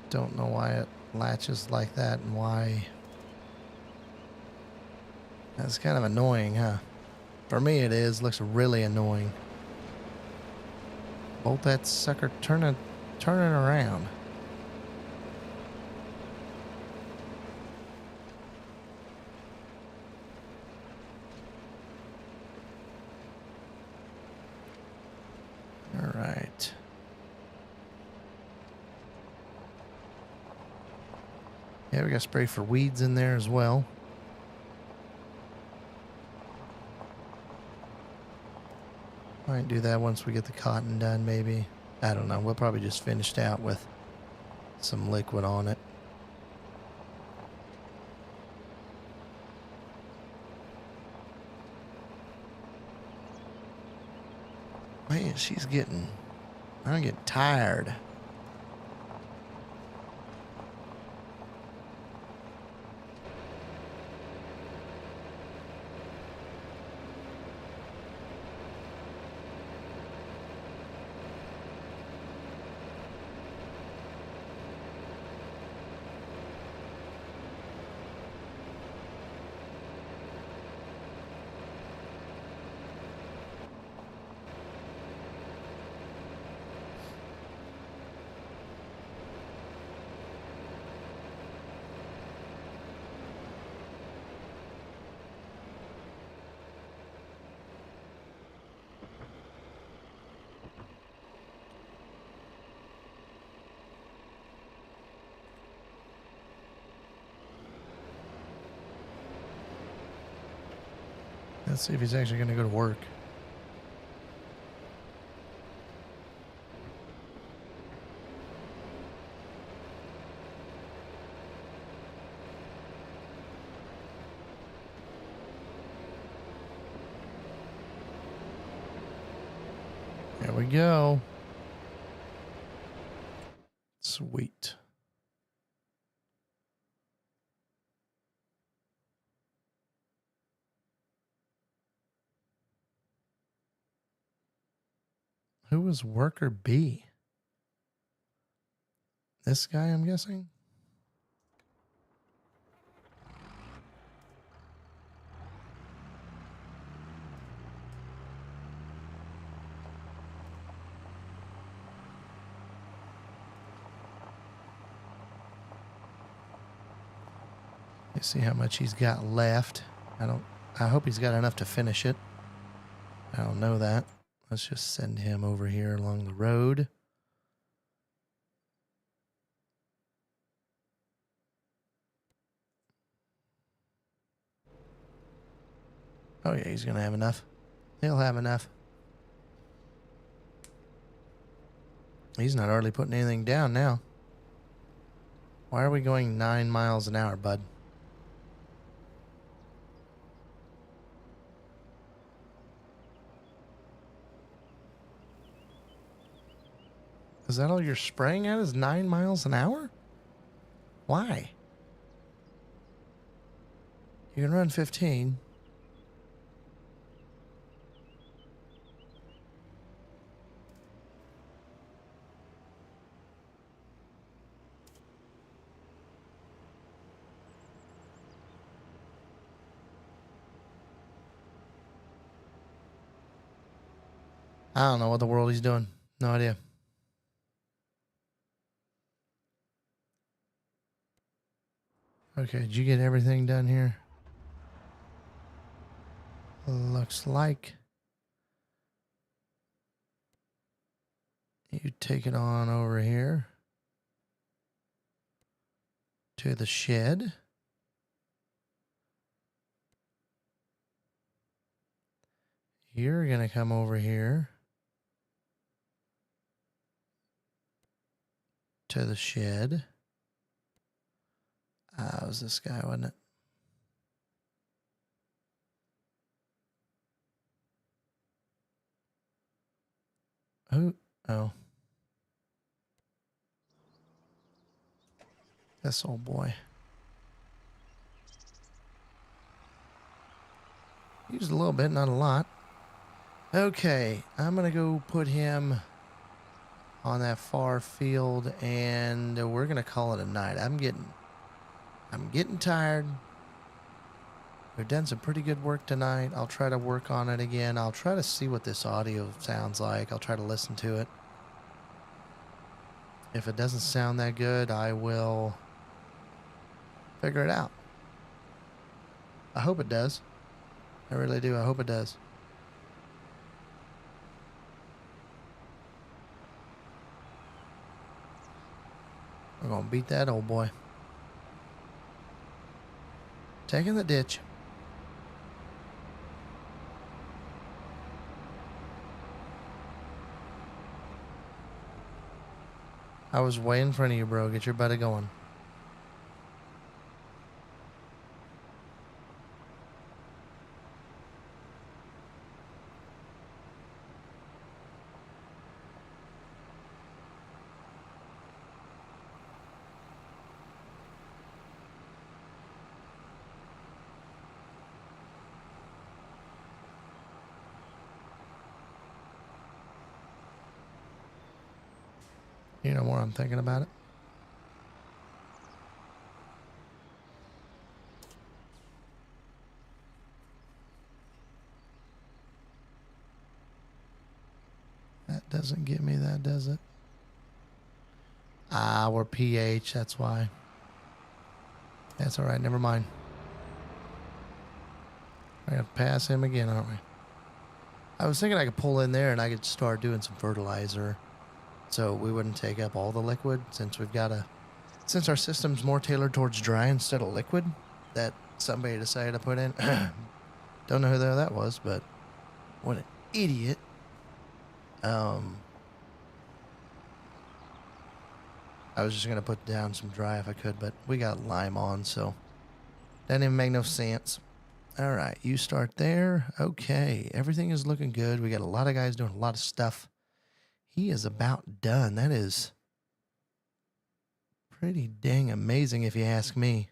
don't know why it latches like that and why. That's kind of annoying, huh? For me it is. Looks really annoying. Bolt that sucker turning around. All right. Yeah, we got spray for weeds in there as well. Might do that once we get the cotton done, maybe. I don't know. We'll probably just finish it out with some liquid on it. Man, I'm getting tired. Let's see if he's actually going to go to work. There we go. Sweet. Who was worker B? This guy, I'm guessing? Let's see how much he's got left. I hope he's got enough to finish it. I don't know that. Let's just send him over here along the road. Oh yeah, he's gonna have enough. He'll have enough. He's not hardly putting anything down now. Why are we going 9 miles an hour, bud? Is that all you're spraying at is 9 miles an hour? Why? You can run 15. I don't know what the world he's doing. No idea. Okay, did you get everything done here? Looks like. You take it on over here to the shed. You're going to come over here to the shed. It was this guy, wasn't it? Who? Oh. This old boy. Used a little bit, not a lot. Okay, I'm going to go put him on that far field, and we're going to call it a night. I'm getting tired. We've done some pretty good work tonight. I'll try to work on it again. I'll try to see what this audio sounds like. I'll try to listen to it. If it doesn't sound that good, I will figure it out. I hope it does. I really do. I hope it does. We're going to beat that old boy. Taking the ditch. I was way in front of you, bro. Get your buddy going. You know more I'm thinking about it. That doesn't get me that, does it? Ah, we're pH, that's why. That's all right, never mind. I gotta pass him again, aren't we? I was thinking I could pull in there and I could start doing some fertilizer, so we wouldn't take up all the liquid, since since our system's more tailored towards dry instead of liquid that somebody decided to put in. Don't know who that was, but what an idiot. I was just going to put down some dry if I could, but we got lime on, so that didn't even make no sense. All right, you start there. Okay, everything is looking good. We got a lot of guys doing a lot of stuff. He is about done. That is pretty dang amazing if you ask me.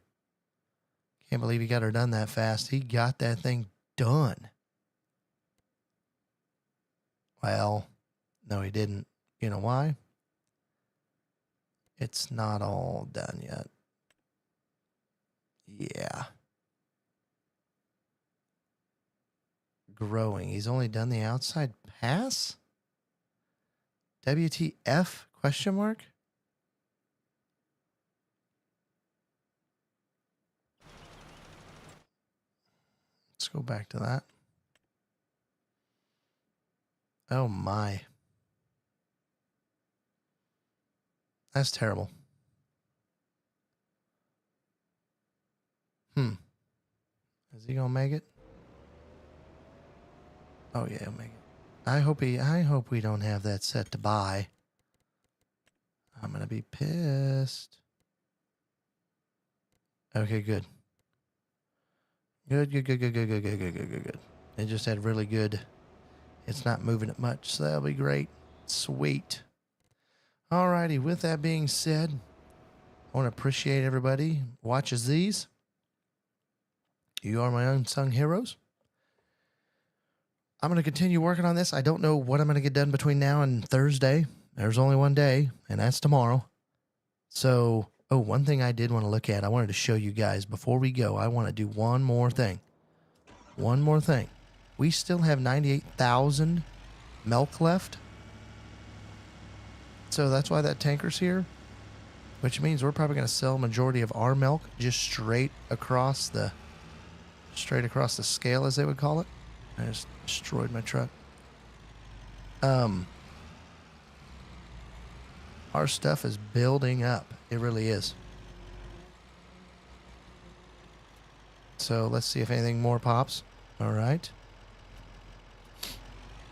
Can't believe he got her done that fast. He got that thing done. Well, no, he didn't. You know why? It's not all done yet. Yeah. Growing. He's only done the outside pass? WTF? Question mark? let's go back to that. Oh my. That's terrible. Is he gonna make it? Oh yeah, he'll make it. I hope we don't have that set to buy. I'm gonna be pissed. Okay, good. Good. It just had really good. It's not moving it much, so that'll be great. Sweet. Alrighty, with that being said, I want to appreciate everybody who watches these. You are my unsung heroes. I'm going to continue working on this. I don't know what I'm going to get done between now and Thursday. There's only one day, and that's tomorrow. So, one thing I did want to look at, I wanted to show you guys before we go. I want to do one more thing. One more thing. We still have 98,000 milk left. So that's why that tanker's here, which means we're probably going to sell a majority of our milk just straight across the scale, as they would call it. I just destroyed my truck. Our stuff is building up. It really is. So let's see if anything more pops. All right.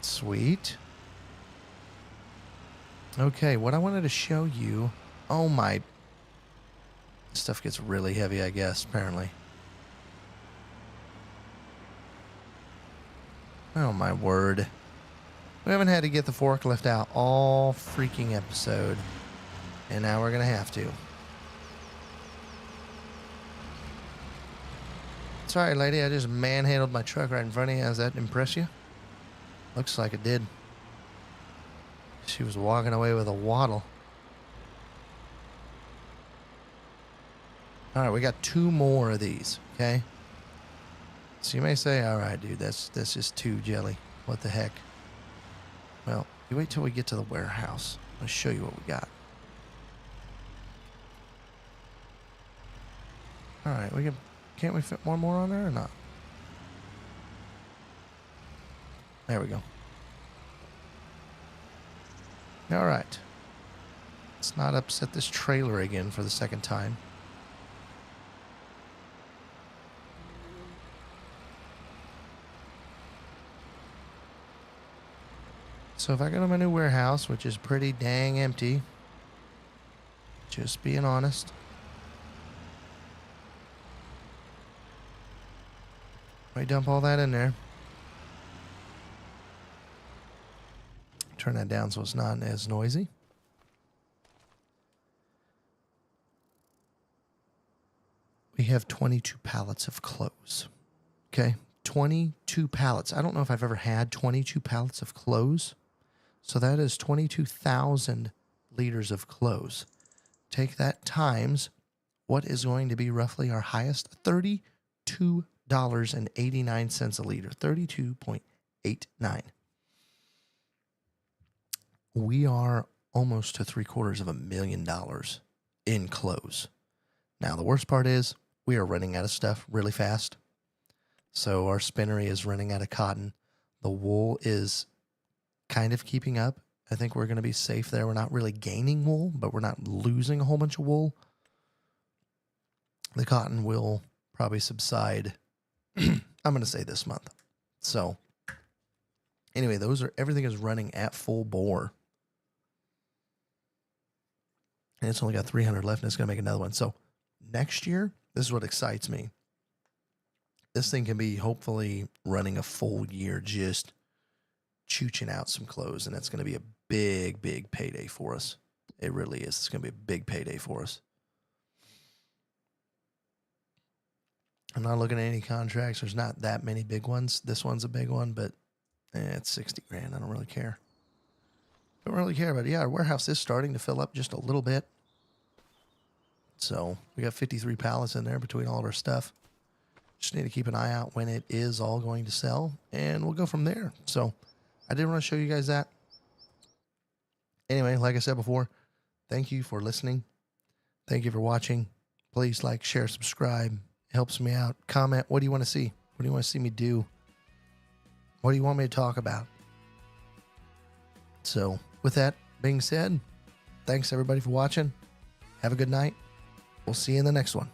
Sweet. Okay, what I wanted to show you. Oh my. This stuff gets really heavy, I guess, apparently. Oh my word. We haven't had to get the forklift out all freaking episode. And now we're going to have to. Sorry, lady. I just manhandled my truck right in front of you. Does that impress you? Looks like it did. She was walking away with a waddle. All right, we got 2 more of these, okay? So you may say, all right, dude, that's just too jelly. What the heck? Well, you wait till we get to the warehouse. I'll show you what we got. All right, can't we fit one more on there or not? There we go. All right. Let's not upset this trailer again for the second time. So if I go to my new warehouse, which is pretty dang empty, just being honest. We dump all that in there. Turn that down so it's not as noisy. We have 22 pallets of clothes. Okay, 22 pallets. I don't know if I've ever had 22 pallets of clothes. So that is 22,000 liters of clothes. Take that times what is going to be roughly our highest, $32.89 a liter, 32.89. We are almost to $750,000 in clothes. Now, the worst part is we are running out of stuff really fast. So our spinnery is running out of cotton. The wool is kind of keeping up. I think we're going to be safe there. We're not really gaining wool, but we're not losing a whole bunch of wool. The cotton will probably subside, I'm going to say this month. So anyway, everything is running at full bore. And it's only got 300 left, and it's going to make another one. So next year, this is what excites me. This thing can be hopefully running a full year just chooching out some clothes, and it's going to be a big, big payday for us. It really is. It's going to be a big payday for us. I'm not looking at any contracts. There's not that many big ones. This one's a big one, but it's 60 grand. I don't really care. Don't really care, but yeah, our warehouse is starting to fill up just a little bit. So we got 53 pallets in there between all of our stuff. Just need to keep an eye out when it is all going to sell, and we'll go from there. So I did want to show you guys that. Anyway, like I said before, thank you for listening. Thank you for watching. Please like, share, subscribe. It helps me out. Comment. What do you want to see? What do you want to see me do? What do you want me to talk about? So, with that being said, thanks everybody for watching. Have a good night. We'll see you in the next one.